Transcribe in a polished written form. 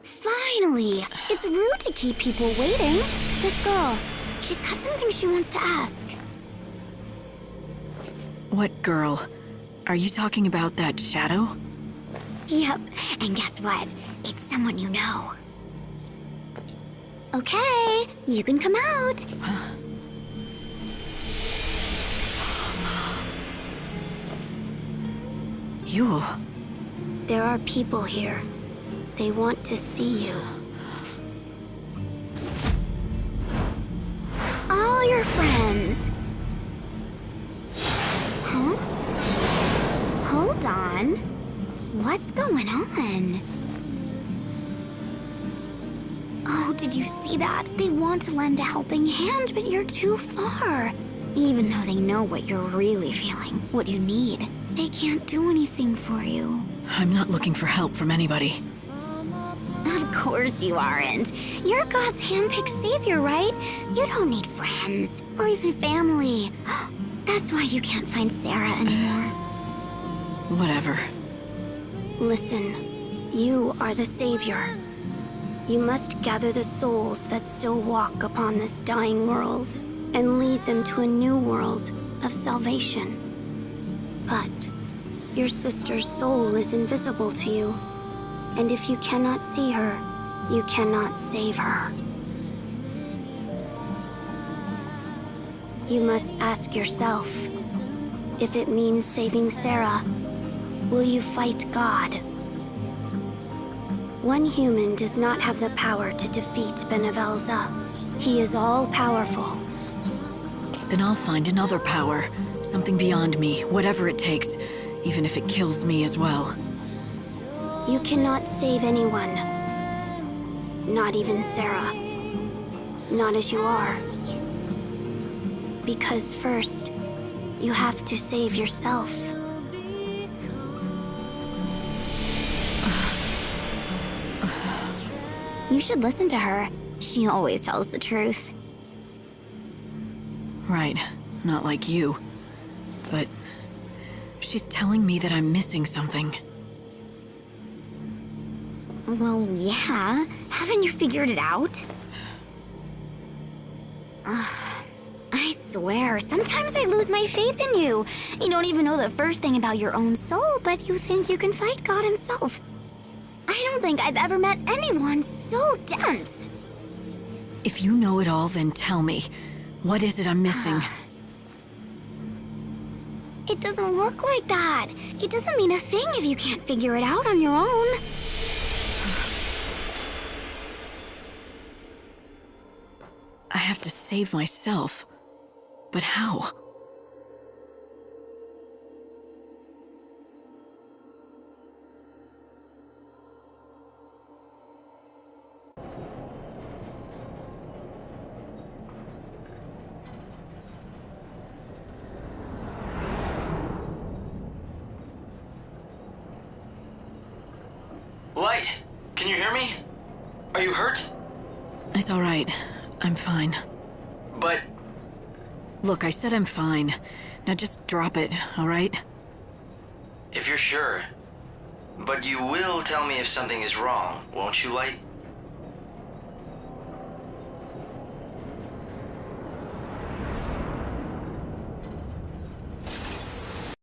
Finally! It's rude to keep people waiting. This girl, she's got something she wants to ask. What girl? Are you talking about that shadow? Yep, and guess what? It's someone you know. Okay, you can come out. Yule. There are people here. They want to see you. All your friends. Huh? Hold on. What's going on? Oh, did you see that? They want to lend a helping hand, but you're too far. Even though they know what you're really feeling, what you need, they can't do anything for you. I'm not looking for help from anybody. Of course you aren't. You're God's handpicked savior, right? You don't need friends, or even family. That's why you can't find Sarah anymore. Whatever. Listen, you are the savior. You must gather the souls that still walk upon this dying world and lead them to a new world of salvation. But your sister's soul is invisible to you, and if you cannot see her, you cannot save her. You must ask yourself, if it means saving Sarah, will you fight God? One human does not have the power to defeat Benevalza. He is all-powerful. Then I'll find another power. Something beyond me, whatever it takes, even if it kills me as well. You cannot save anyone. Not even Sarah. Not as you are. Because first, you have to save yourself. You should listen to her. She always tells the truth. Right, not like you. But she's telling me that I'm missing something. Well, yeah. Haven't you figured it out? I swear, sometimes I lose my faith in you. You don't even know the first thing about your own soul, but you think you can fight God himself. I don't think I've ever met anyone so dense. If you know it all, then tell me. What is it I'm missing? It doesn't work like that. It doesn't mean a thing if you can't figure it out on your own. I have to save myself. But how? Light, can you hear me? Are you hurt? It's all right. I'm fine. But... Look, I said I'm fine. Now just drop it, all right? if you're sure. But you will tell me if something is wrong, won't you, Light?